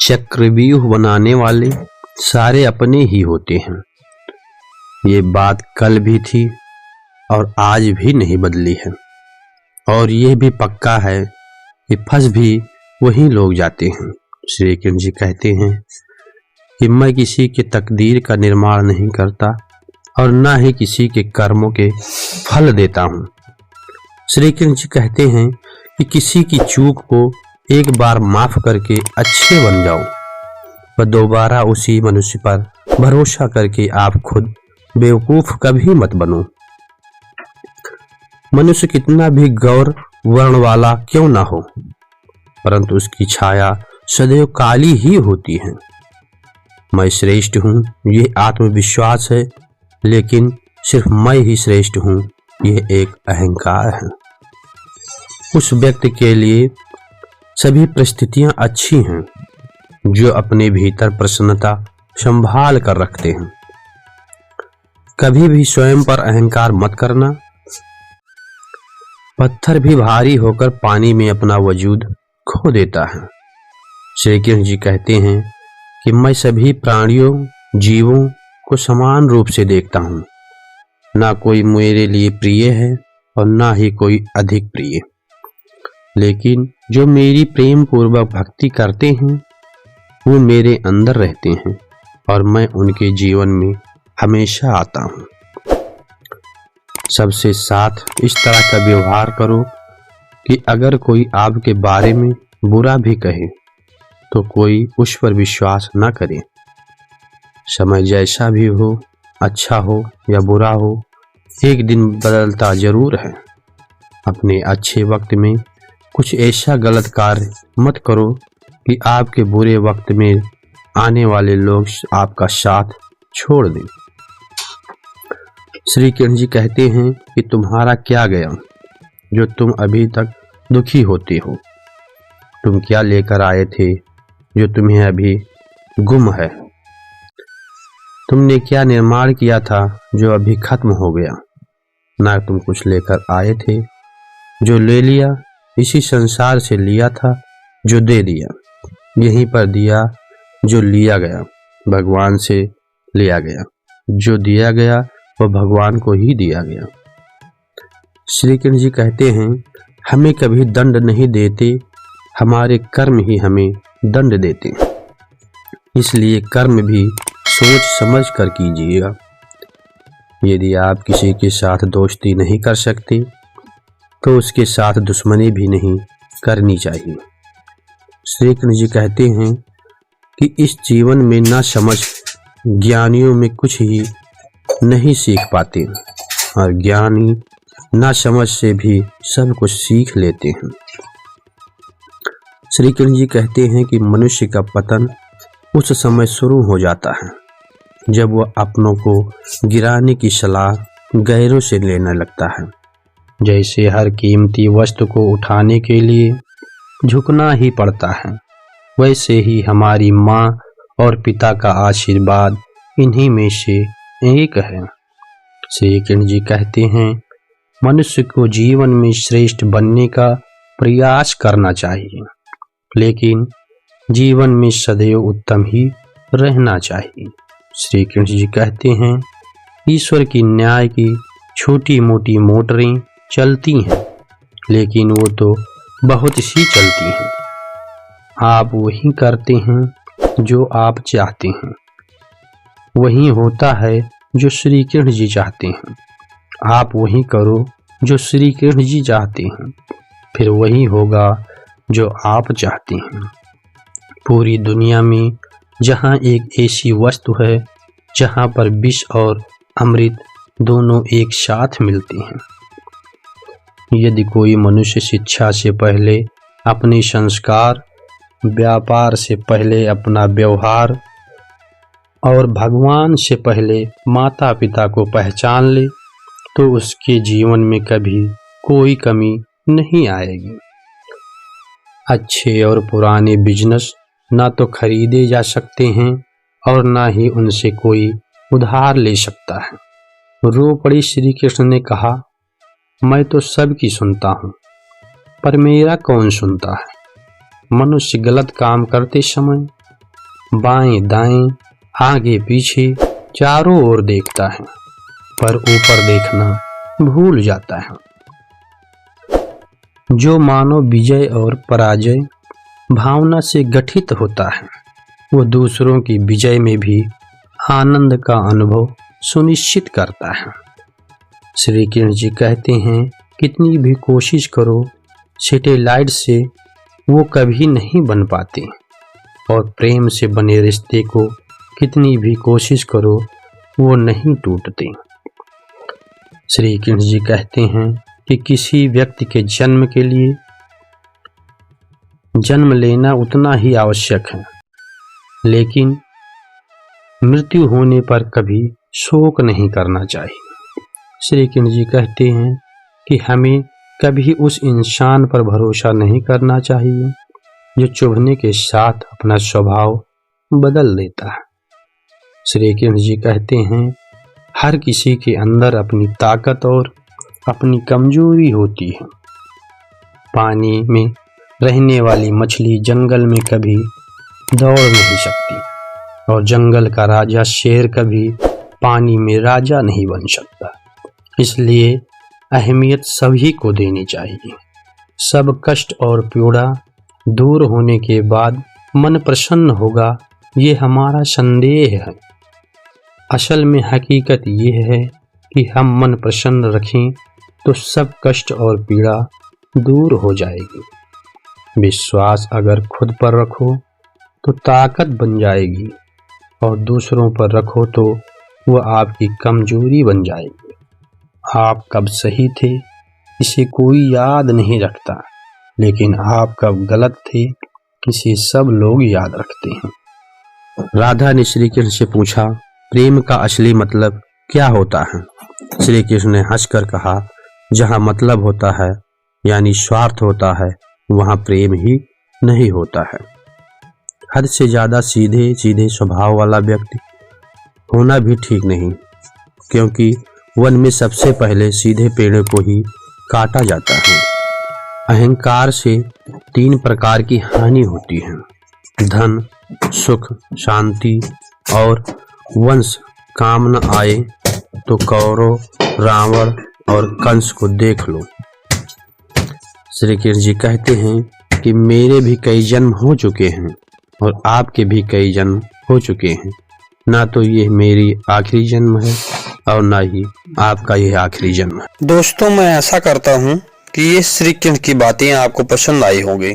चक्रव्यूह बनाने वाले सारे अपने ही होते हैं। ये बात कल भी थी और आज भी नहीं बदली है। और ये भी पक्का है कि फंस भी वही लोग जाते हैं। श्री कृष्ण जी कहते हैं कि मैं किसी के तकदीर का निर्माण नहीं करता और ना ही किसी के कर्मों के फल देता हूँ। श्री कृष्ण जी कहते हैं कि किसी की चूक को एक बार माफ करके अच्छे बन जाओ, पर दोबारा उसी मनुष्य पर भरोसा करके आप खुद बेवकूफ कभी मत बनो। मनुष्य कितना भी गौर वर्ण वाला क्यों ना हो, परंतु उसकी छाया सदैव काली ही होती है। मैं श्रेष्ठ हूँ ये आत्मविश्वास है, लेकिन सिर्फ मैं ही श्रेष्ठ हूँ यह एक अहंकार है। उस व्यक्ति के लिए सभी परिस्थितियां अच्छी हैं जो अपने भीतर प्रसन्नता संभाल कर रखते हैं। कभी भी स्वयं पर अहंकार मत करना। पत्थर भी भारी होकर पानी में अपना वजूद खो देता है। श्री कृष्ण जी कहते हैं कि मैं सभी प्राणियों जीवों को समान रूप से देखता हूँ। ना कोई मेरे लिए प्रिय है और ना ही कोई अधिक प्रिय, लेकिन जो मेरी प्रेम पूर्वक भक्ति करते हैं वो मेरे अंदर रहते हैं और मैं उनके जीवन में हमेशा आता हूँ। सबसे साथ इस तरह का व्यवहार करो कि अगर कोई आपके बारे में बुरा भी कहे तो कोई उस पर विश्वास न करे। समय जैसा भी हो, अच्छा हो या बुरा हो, एक दिन बदलता जरूर है। अपने अच्छे वक्त में कुछ ऐसा गलत कार्य मत करो कि आपके बुरे वक्त में आने वाले लोग आपका साथ छोड़ दें। श्री कृष्ण जी कहते हैं कि तुम्हारा क्या गया जो तुम अभी तक दुखी होते हो। तुम क्या लेकर आए थे जो तुम्हें अभी गुम है। तुमने क्या निर्माण किया था जो अभी खत्म हो गया। ना तुम कुछ लेकर आए थे, जो ले लिया इसी संसार से लिया था, जो दे दिया यहीं पर दिया, जो लिया गया भगवान से लिया गया, जो दिया गया वह भगवान को ही दिया गया। श्री कृष्ण जी कहते हैं हमें कभी दंड नहीं देते, हमारे कर्म ही हमें दंड देते। इसलिए कर्म भी सोच समझ कर कीजिएगा। यदि आप किसी के साथ दोस्ती नहीं कर सकते तो उसके साथ दुश्मनी भी नहीं करनी चाहिए। श्री कृष्ण जी कहते हैं कि इस जीवन में ना समझ ज्ञानियों में कुछ ही नहीं सीख पाते और ज्ञानी ना समझ से भी सब कुछ सीख लेते हैं। श्री कृष्ण जी कहते हैं कि मनुष्य का पतन उस समय शुरू हो जाता है जब वह अपनों को गिराने की सलाह गैरों से लेने लगता है। जैसे हर कीमती वस्तु को उठाने के लिए झुकना ही पड़ता है, वैसे ही हमारी माँ और पिता का आशीर्वाद इन्हीं में से एक है। श्री कृष्ण जी कहते हैं मनुष्य को जीवन में श्रेष्ठ बनने का प्रयास करना चाहिए, लेकिन जीवन में सदैव उत्तम ही रहना चाहिए। श्री कृष्ण जी कहते हैं ईश्वर की न्याय की छोटी मोटी मोटरें चलती हैं, लेकिन वो तो बहुत सी चलती हैं। आप वही करते हैं जो आप चाहते हैं, वही होता है जो श्री कृष्ण जी चाहते हैं। आप वही करो जो श्री कृष्ण जी चाहते हैं, फिर वही होगा जो आप चाहते हैं। पूरी दुनिया में जहाँ एक ऐसी वस्तु है जहाँ पर विष और अमृत दोनों एक साथ मिलते हैं। यदि कोई मनुष्य शिक्षा से पहले अपने संस्कार, व्यापार से पहले अपना व्यवहार और भगवान से पहले माता पिता को पहचान ले तो उसके जीवन में कभी कोई कमी नहीं आएगी। अच्छे और पुराने बिजनेस ना तो खरीदे जा सकते हैं और ना ही उनसे कोई उधार ले सकता है। रो पड़ी श्री कृष्ण ने कहा मैं तो सबकी सुनता हूँ, पर मेरा कौन सुनता है। मनुष्य गलत काम करते समय बाएं दाएं, आगे पीछे चारों ओर देखता है, पर ऊपर देखना भूल जाता है। जो मानव विजय और पराजय भावना से गठित होता है, वो दूसरों की विजय में भी आनंद का अनुभव सुनिश्चित करता है। श्री कृष्ण जी कहते हैं, कितनी भी कोशिश करो, सैटेलाइट से वो कभी नहीं बन पाते, और प्रेम से बने रिश्ते को कितनी भी कोशिश करो, वो नहीं टूटते। श्री कृष्ण जी कहते हैं कि किसी व्यक्ति के जन्म के लिए जन्म लेना उतना ही आवश्यक है, लेकिन मृत्यु होने पर कभी शोक नहीं करना चाहिए। श्री कृष्ण जी कहते हैं कि हमें कभी उस इंसान पर भरोसा नहीं करना चाहिए जो चुभने के साथ अपना स्वभाव बदल देता है। श्री कृष्ण जी कहते हैं, हर किसी के अंदर अपनी ताकत और अपनी कमजोरी होती है। पानी में रहने वाली मछली जंगल में कभी दौड़ नहीं सकती, और जंगल का राजा शेर कभी पानी में राजा नहीं बन सकता। इसलिए अहमियत सभी को देनी चाहिए। सब कष्ट और पीड़ा दूर होने के बाद मन प्रसन्न होगा, ये हमारा संदेह है। असल में हकीकत ये है कि हम मन प्रसन्न रखें तो सब कष्ट और पीड़ा दूर हो जाएगी। विश्वास अगर खुद पर रखो तो ताकत बन जाएगी, और दूसरों पर रखो तो वह आपकी कमजोरी बन जाएगी। आप कब सही थे इसे कोई याद नहीं रखता, लेकिन आप कब गलत थे इसे सब लोग याद रखते हैं। राधा ने श्री कृष्ण से पूछा, प्रेम का असली मतलब क्या होता है? श्री कृष्ण ने हंसकर कहा, जहाँ मतलब होता है यानी स्वार्थ होता है, वहाँ प्रेम ही नहीं होता है। हद से ज्यादा सीधे सीधे स्वभाव वाला व्यक्ति होना भी ठीक नहीं, क्योंकि वन में सबसे पहले सीधे पेड़ों को ही काटा जाता है। अहंकार से 3 प्रकार की हानि होती है, धन, सुख, शांति और वंश। काम न आए तो कौरव, रावण और कंस को देख लो। श्री कृष्ण जी कहते हैं कि मेरे भी कई जन्म हो चुके हैं और आपके भी कई जन्म हो चुके हैं। ना तो ये मेरी आखिरी जन्म है और ना ही आपका यह आखिरी जन्म है। दोस्तों, मैं आशा करता हूँ कि ये श्री कृष्ण की बातें आपको पसंद आई होंगी।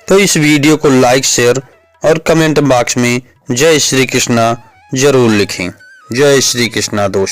तो इस वीडियो को लाइक, शेयर और कमेंट बॉक्स में जय श्री कृष्णा जरूर लिखें। जय श्री कृष्णा दोस्त।